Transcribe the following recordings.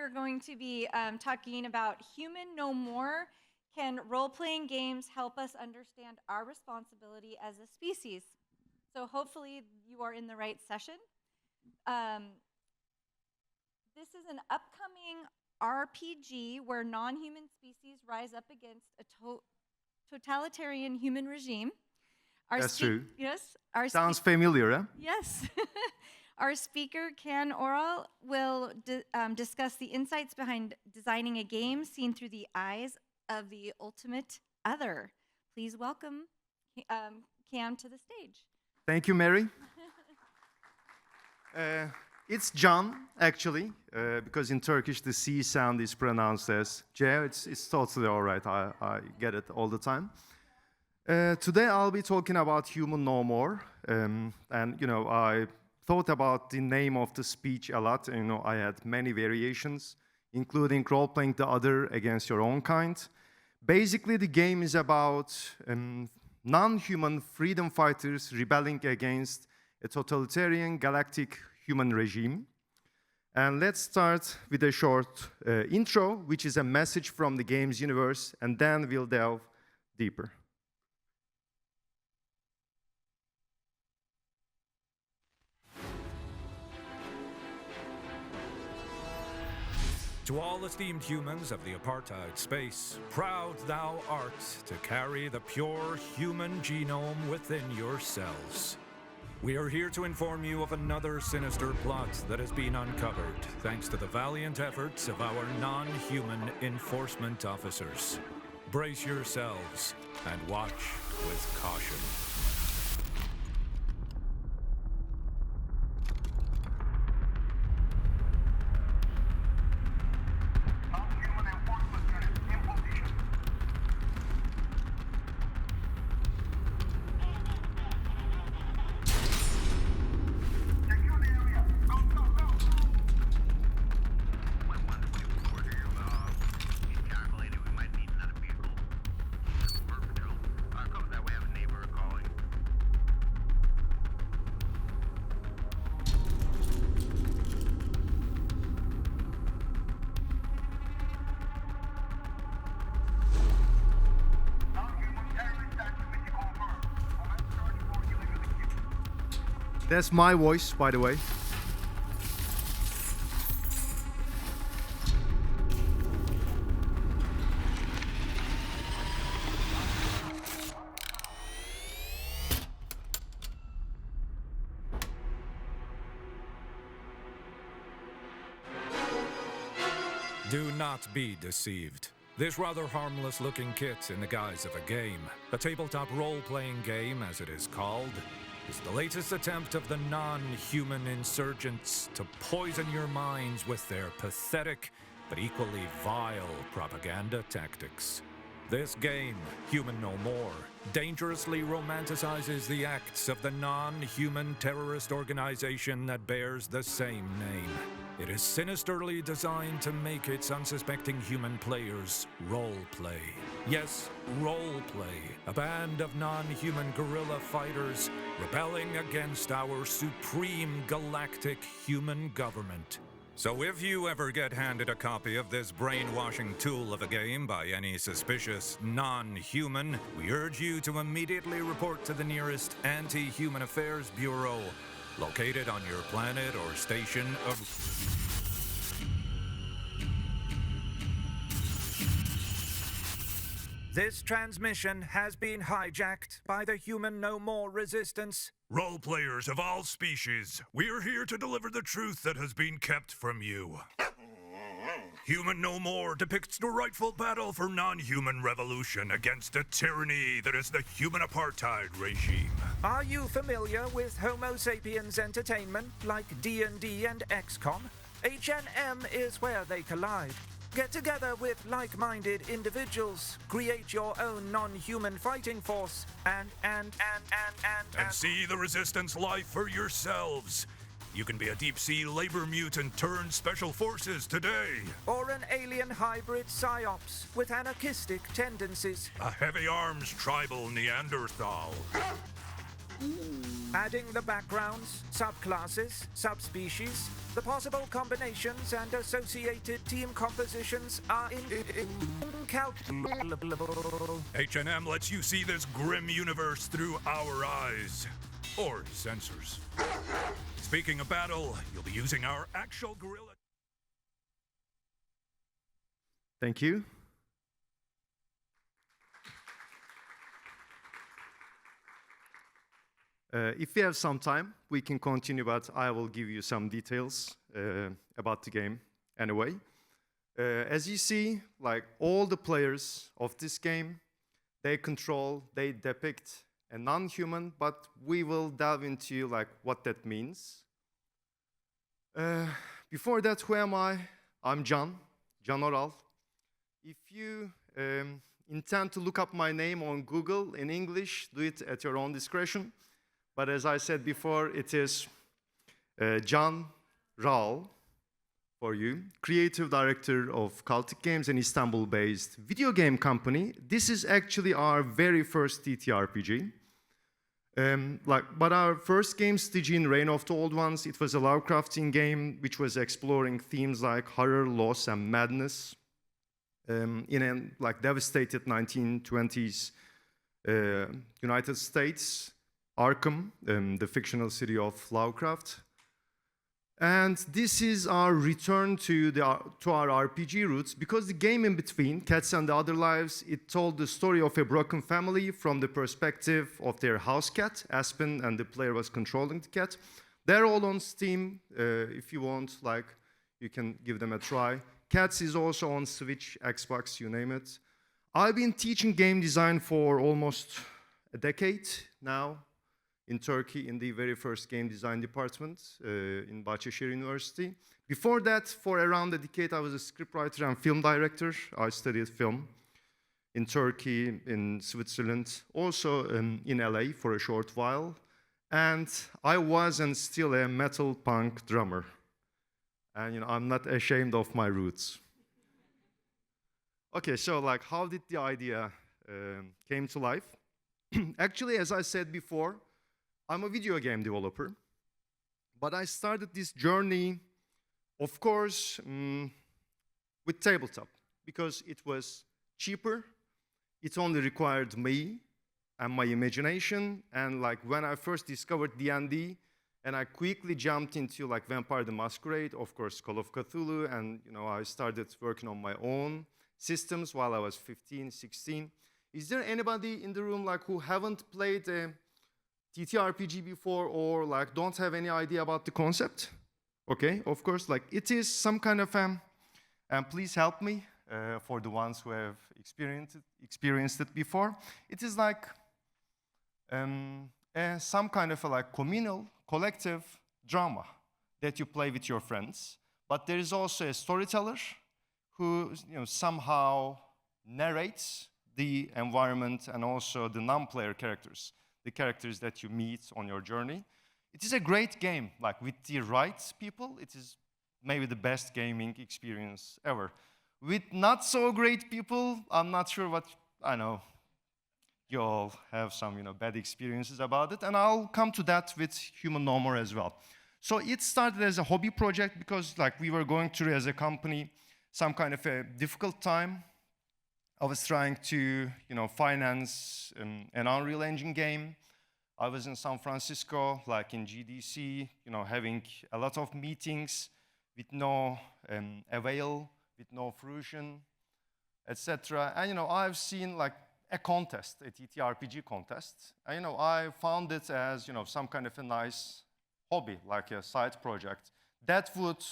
we're going to be talking about Human No More. Can role-playing games help us understand our responsibility as a species? So hopefully you are in the right session. This is an upcoming RPG where non-human species rise up against a totalitarian human regime. That's true. Yes. Sounds familiar, huh? Yes. Our speaker, Can Oral, will discuss the insights behind designing a game seen through the eyes of the ultimate other. Please welcome Cam to the stage. Thank you, Mary. It's Can, actually, because in Turkish the C sound is pronounced as J. It's totally all right. I get it all the time. Today I'll be talking about Human No More. And, I thought about the name of the speech a lot. I had many variations, including role-playing the other against your own kind. Basically, the game is about non-human freedom fighters rebelling against a totalitarian galactic human regime. And let's start with a short intro, which is a message from the game's universe, and then we'll delve deeper. To all esteemed humans of the apartheid space, proud thou art to carry the pure human genome within your cells. We are here to inform you of another sinister plot that has been uncovered thanks to the valiant efforts of our non-human enforcement officers. Brace yourselves and watch with caution. That's my voice, by the way. Do not be deceived. This rather harmless-looking kit in the guise of a game, a tabletop role-playing game as it is called, is the latest attempt of the non-human insurgents to poison your minds with their pathetic but equally vile propaganda tactics. This game, Human No More, dangerously romanticizes the acts of the non-human terrorist organization that bears the same name. It is sinisterly designed to make its unsuspecting human players role-play. Yes, role-play. A band of non-human guerrilla fighters rebelling against our supreme galactic human government. So if you ever get handed a copy of this brainwashing tool of a game by any suspicious non-human, we urge you to immediately report to the nearest Anti-Human Affairs Bureau, located on your planet or station of... This transmission has been hijacked by the Human No More resistance. Role players of all species, we are here to deliver the truth that has been kept from you. Human No More depicts the rightful battle for non-human revolution against a tyranny that is the human apartheid regime. Are you familiar with Homo sapiens entertainment like D&D and XCOM? H&M is where they collide. Get together with like-minded individuals, create your own non-human fighting force, and see the resistance life for yourselves. You can be a deep-sea labor mutant turned special forces today. Or an alien hybrid psyops with anarchistic tendencies. A heavy arms tribal Neanderthal. Adding the backgrounds, subclasses, subspecies, the possible combinations and associated team compositions are incalculable. H&M lets you see this grim universe through our eyes. Or sensors. Speaking of battle, you'll be using our actual gorilla. Thank you. If we have some time, we can continue, but I will give you some details about the game anyway. As you see, like all the players of this game, they depict a non-human, but we will delve into like what that means. Before that, who am I? I'm Can Oral. If you intend to look up my name on Google in English, do it at your own discretion. But as I said before, it is Can Raul for you, creative director of Cultic Games, an Istanbul-based video game company. This is actually our very first TTRPG. But our first game, Stygian Reign of the Old Ones, it was a Lovecraftian game which was exploring themes like horror, loss, and madness in a like devastated 1920s United States. Arkham, the fictional city of Lovecraft. And this is our return to our RPG roots, because the game in between, Cats and the Other Lives, it told the story of a broken family from the perspective of their house cat, Aspen, and the player was controlling the cat. They're all on Steam. If you want, like, you can give them a try. Cats is also on Switch, Xbox, you name it. I've been teaching game design for almost a decade now in Turkey, in the very first game design department in Bahçeşehir University. Before that, for around a decade, I was a scriptwriter and film director. I studied film in Turkey, in Switzerland, also in LA for a short while. And I was and still a metal punk drummer. And you know, I'm not ashamed of my roots. Okay, so like, how did the idea came to life? Actually, as I said before, I'm a video game developer, but I started this journey, of course, with tabletop, because it was cheaper, it only required me and my imagination, and like when I first discovered D&D, and I quickly jumped into like Vampire the Masquerade, of course, Call of Cthulhu, and you know, I started working on my own systems while I was 15, 16. Is there anybody in the room like who haven't played a TTRPG before, or like don't have any idea about the concept? Okay, of course, like it is some kind of and please help me for the ones who have experienced it before. It is like some kind of a like communal, collective drama that you play with your friends. But there is also a storyteller who, you know, somehow narrates the environment and also the non-player characters, the characters that you meet on your journey. It is a great game, like with the right people, it is maybe the best gaming experience ever. With not so great people, I'm not sure what, I know, you all have some, you know, bad experiences about it, and I'll come to that with Human No More as well. So it started as a hobby project because like we were going through as a company some kind of a difficult time. I was trying to, you know, finance an Unreal Engine game. I was in San Francisco, like in GDC, you know, having a lot of meetings with no avail, with no fruition, etc. And, you know, I've seen like a contest, a TTRPG contest. And, you know, I found it as, you know, some kind of a nice hobby, like a side project that would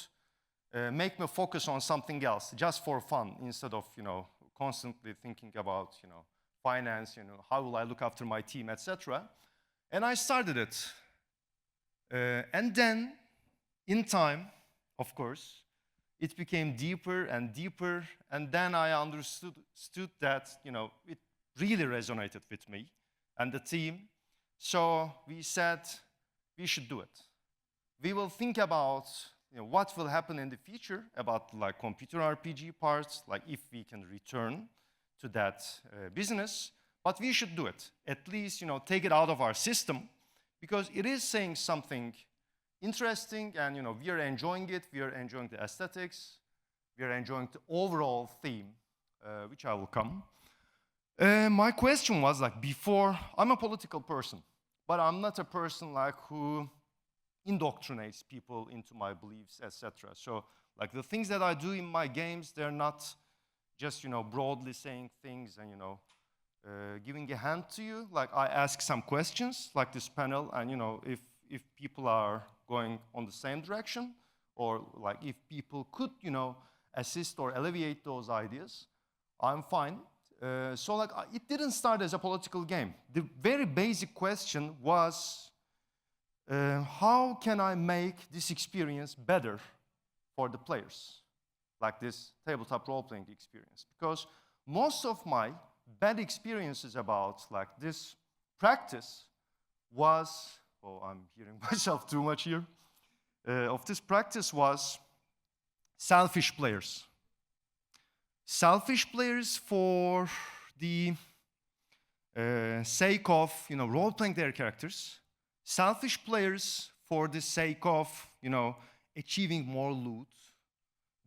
make me focus on something else, just for fun, instead of, you know, constantly thinking about, you know, finance, you know, how will I look after my team, etc. And I started it. And then, in time, of course, it became deeper and deeper. And then I understood that, you know, it really resonated with me and the team. So we said we should do it. We will think about, you know, what will happen in the future about like computer RPG parts, like if we can return to that business, but we should do it. At least, you know, take it out of our system because it is saying something interesting, and we are enjoying it. We are enjoying the aesthetics. We are enjoying the overall theme, which I will come. My question was like, before, I'm a political person, but I'm not a person like who indoctrinates people into my beliefs, etc. So like the things that I do in my games, they're not just broadly saying things and giving a hand to you. Like I ask some questions, like this panel, and if people are going on the same direction, or like if people could assist or alleviate those ideas, I'm fine. So like it didn't start as a political game. The very basic question was, how can I make this experience better for the players? Like this tabletop role-playing experience. Because most of my bad experiences about like this practice was, oh, I'm hearing myself too much here, of this practice was selfish players. Selfish players for the sake of role-playing their characters. Selfish players for the sake of achieving more loot,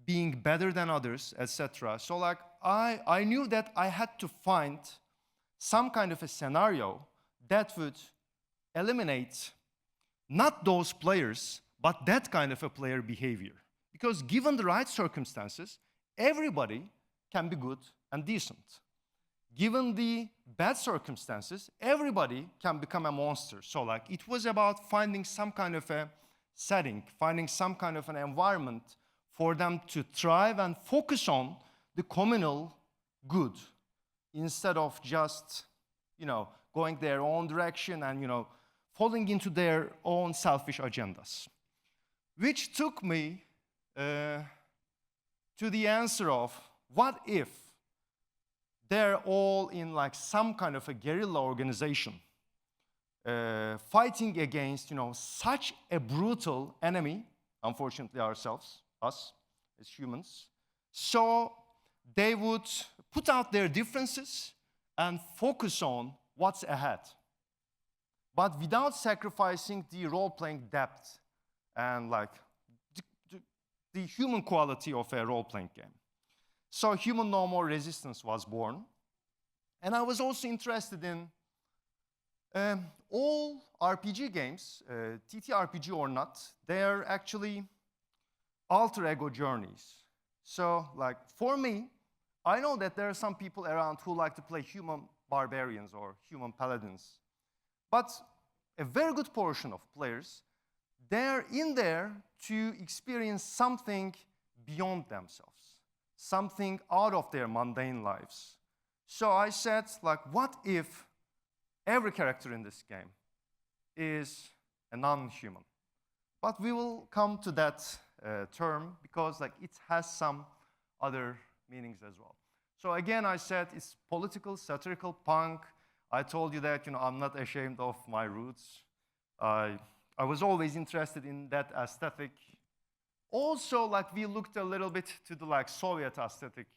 being better than others, etc. So like I knew that I had to find some kind of a scenario that would eliminate not those players, but that kind of a player behavior. Because given the right circumstances, everybody can be good and decent. Given the bad circumstances, everybody can become a monster. So like it was about finding some kind of a setting, finding some kind of an environment for them to thrive and focus on the communal good instead of just, going their own direction and, falling into their own selfish agendas. Which took me to the answer of, what if they're all in like some kind of a guerrilla organization fighting against, such a brutal enemy, unfortunately ourselves, us as humans. So they would put out their differences and focus on what's ahead, but without sacrificing the role-playing depth and like the human quality of a role-playing game. So Human No More Resistance was born. And I was also interested in all RPG games, TTRPG or not, they're actually alter ego journeys. So like for me, I know that there are some people around who like to play human barbarians or human paladins. But a very good portion of players, they're in there to experience something beyond themselves, something out of their mundane lives. So I said, like, what if every character in this game is a non-human? But we will come to that term because like it has some other meanings as well. So again, I said it's political, satirical, punk. I told you that I'm not ashamed of my roots. I was always interested in that aesthetic. Also, like we looked a little bit to the like Soviet aesthetic,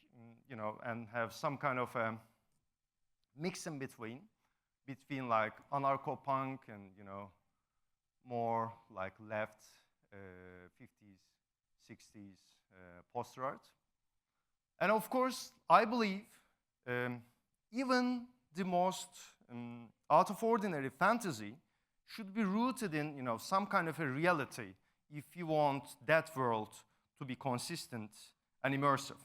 and have some kind of a mix in between like anarcho-punk and more like left 50s, 60s poster art. And of course, I believe even the most out of ordinary fantasy should be rooted in some kind of a reality if you want that world to be consistent and immersive.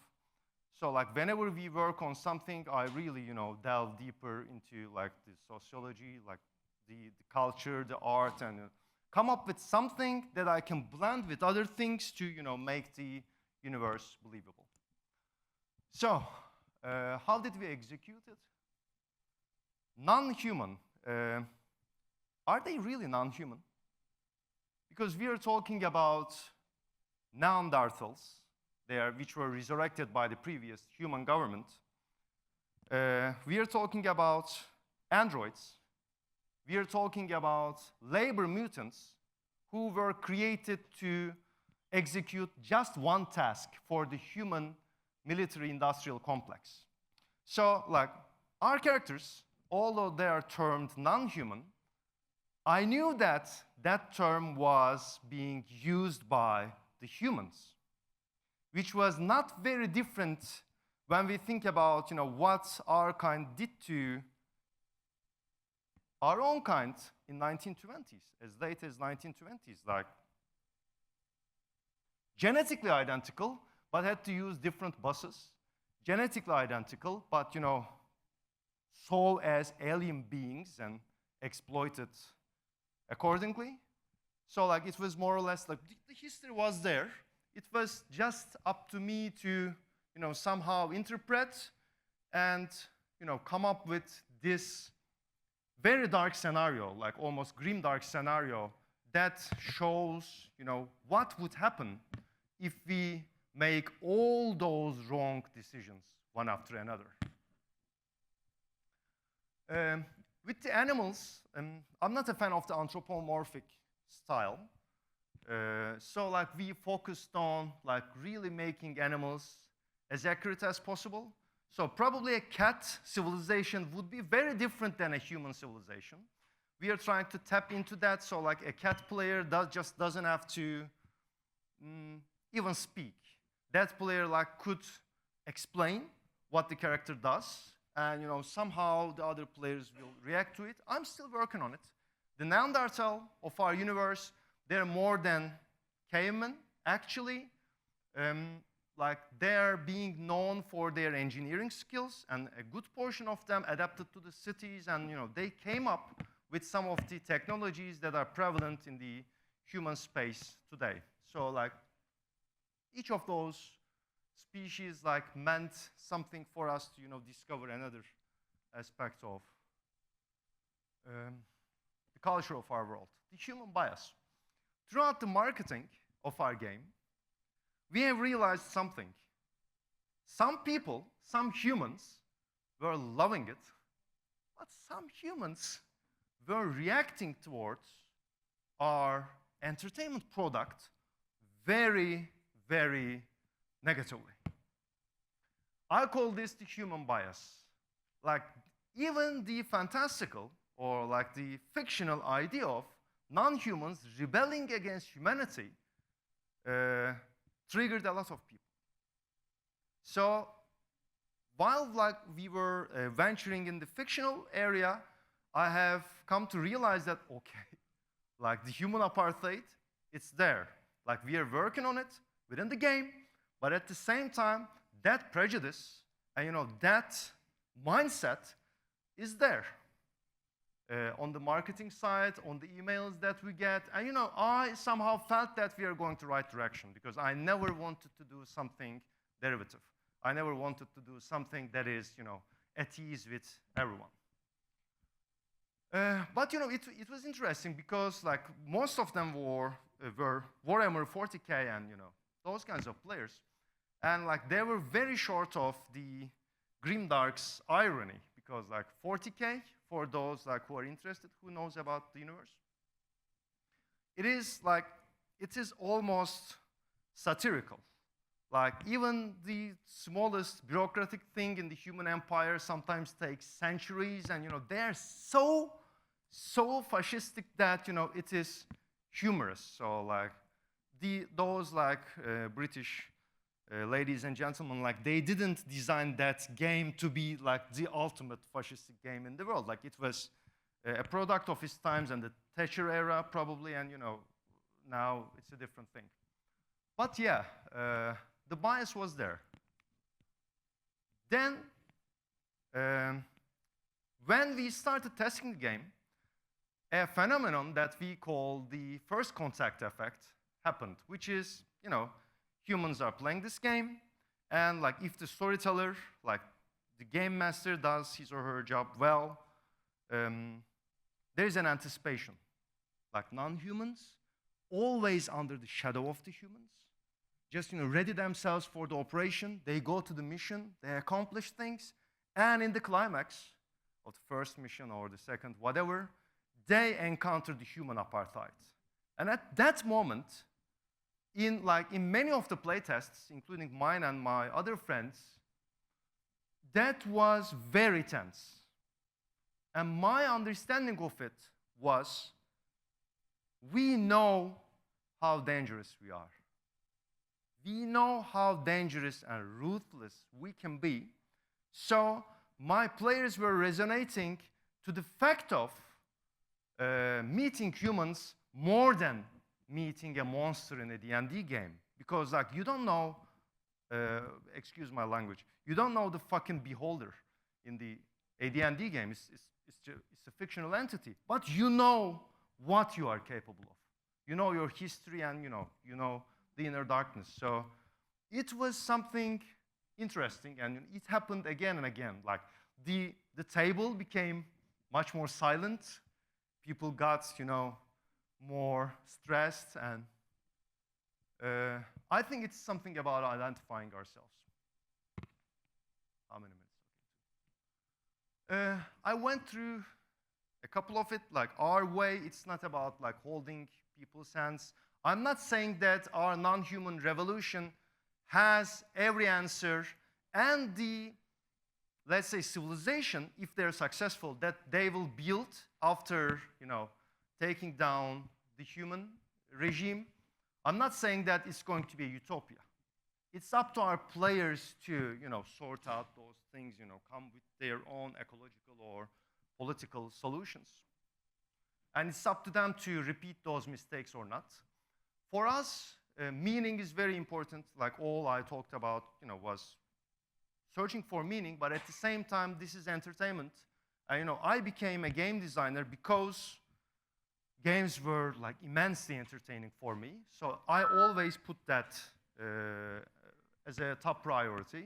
So like whenever we work on something, I really delve deeper into like the sociology, like the culture, the art, and come up with something that I can blend with other things to make the universe believable. So how did we execute it? Non-human. Are they really non-human? Because we are talking about Neanderthals, which were resurrected by the previous human government. We are talking about androids. We are talking about labor mutants who were created to execute just one task for the human military-industrial complex. So, like, our characters, although they are termed non-human, I knew that that term was being used by the humans, which was not very different when we think about, what our kind did to our own kind in 1920s, as late as 1920s, like genetically identical, but had to use different buses. Genetically identical, but, sold as alien beings and exploited accordingly. So, like, it was more or less like the history was there. It was just up to me to, somehow interpret and, come up with this very dark scenario, like almost grim dark scenario that shows, what would happen if we make all those wrong decisions one after another. With the animals, I'm not a fan of the anthropomorphic style. So like we focused on like really making animals as accurate as possible. So probably a cat civilization would be very different than a human civilization. We are trying to tap into that, so like a cat player just doesn't have to even speak. That player like could explain what the character does, and somehow the other players will react to it. I'm still working on it. The Neanderthal of our universe, they're more than cavemen, actually. Like they're being known for their engineering skills, and a good portion of them adapted to the cities, and they came up with some of the technologies that are prevalent in the human space today. So like each of those species like meant something for us to discover another aspect of the culture of our world, the human bias. Throughout the marketing of our game, we have realized something. Some people, some humans, were loving it, but some humans were reacting towards our entertainment product very, very negatively. I call this the human bias. Like even the fantastical or like the fictional idea of non-humans rebelling against humanity triggered a lot of people. So while like we were venturing in the fictional area, I have come to realize that, okay, like the human apartheid, it's there. Like we are working on it within the game, but at the same time, that prejudice and that mindset is there. On the marketing side, on the emails that we get. And I somehow felt that we are going to the right direction because I never wanted to do something derivative. I never wanted to do something that is, at ease with everyone. But it was interesting because like most of them were Warhammer 40K and those kinds of players, and like they were very short of the grimdark's irony because like 40K, for those like who are interested, who knows about the universe, it is almost satirical. Like even the smallest bureaucratic thing in the human empire sometimes takes centuries, and they're so fascistic that it is humorous. So like those like British ladies and gentlemen, like they didn't design that game to be like the ultimate fascistic game in the world. Like it was a product of its times and the Thatcher era probably, and now it's a different thing. But yeah, the bias was there. Then, when we started testing the game, a phenomenon that we call the first contact effect happened, which is, humans are playing this game, and like if the storyteller, like the game master, does his or her job well, there is an anticipation. Like non-humans, always under the shadow of the humans, just ready themselves for the operation. They go to the mission, they accomplish things, and in the climax of the first mission or the second, whatever, they encounter the human apartheid. And at that moment, in many of the playtests, including mine and my other friends, that was very tense. And my understanding of it was we know how dangerous we are. We know how dangerous and ruthless we can be. So my players were resonating to the fact of meeting humans more than meeting a monster in a D&D game. Because like you don't know, excuse my language, you don't know the fucking beholder in the AD&D game. It's a fictional entity. But you know what you are capable of. You know your history and you know the inner darkness. So it was something interesting, and it happened again and again. Like the table became much more silent. People got, more stressed, and I think it's something about identifying ourselves. How many minutes? I went through a couple of it, like our way. It's not about like holding people's hands. I'm not saying that our non-human revolution has every answer, and the, let's say, civilization, if they're successful, that they will build after, taking down the human regime. I'm not saying that it's going to be a utopia. It's up to our players to, sort out those things, come with their own ecological or political solutions. And it's up to them to repeat those mistakes or not. For us, meaning is very important. Like all I talked about, was searching for meaning, but at the same time, this is entertainment. I became a game designer because games were like immensely entertaining for me. So I always put that as a top priority.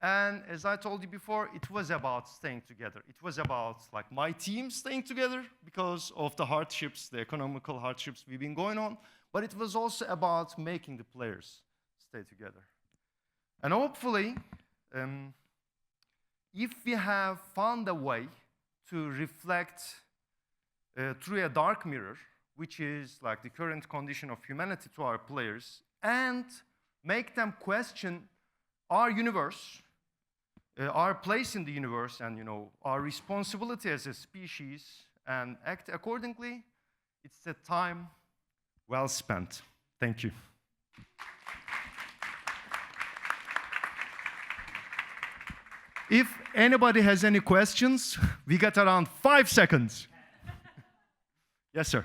And as I told you before, it was about staying together. It was about like my team staying together because of the hardships, the economical hardships we've been going on. But it was also about making the players stay together. And hopefully, if we have found a way to reflect through a dark mirror, which is like the current condition of humanity to our players, and make them question our universe, our place in the universe, and our responsibility as a species, and act accordingly, it's a time well spent. Thank you. If anybody has any questions, we got around 5 seconds. Yes, sir.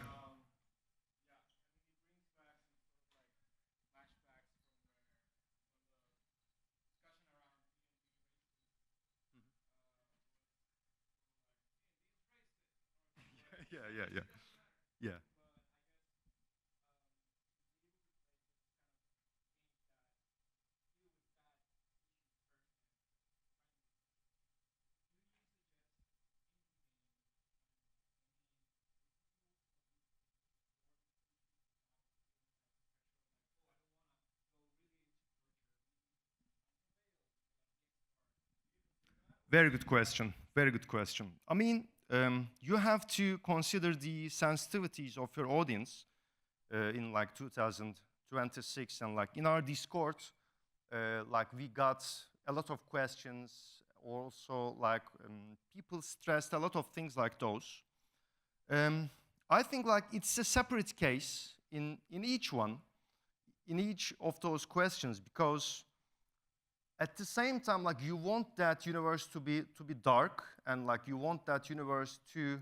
Yeah. Yeah. Very good question. Very good question. I mean, you have to consider the sensitivities of your audience in like 2026, and like in our Discord, like we got a lot of questions. Also, like people stressed a lot of things like those. I think like it's a separate case in each one, in each of those questions, because at the same time, like you want that universe to be dark, and like you want that universe to,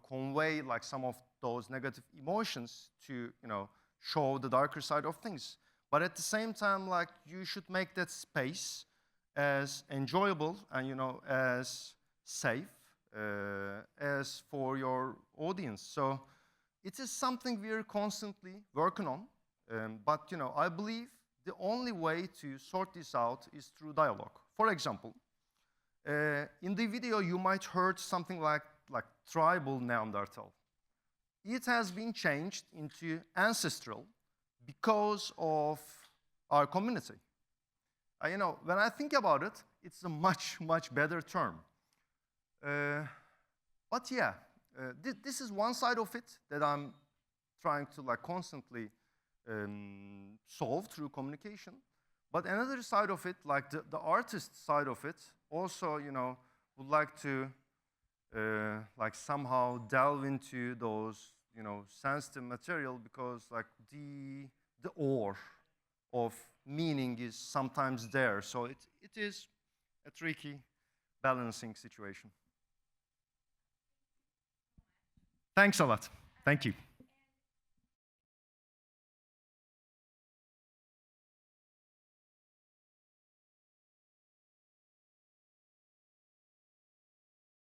convey like some of those negative emotions to, show the darker side of things. But at the same time, like you should make that space as enjoyable and, as safe as for your audience. So it is something we are constantly working on. But, I believe the only way to sort this out is through dialogue. For example, in the video, you might heard something like tribal Neanderthal. It has been changed into ancestral because of our community. When I think about it, it's a much, much better term. But yeah, this is one side of it that I'm trying to constantly solve through communication. But another side of it, like the artist side of it, also, would like to somehow delve into those, you know, sensitive material because like the ore of meaning is sometimes there. So it is a tricky balancing situation. Thanks a lot. Thank you.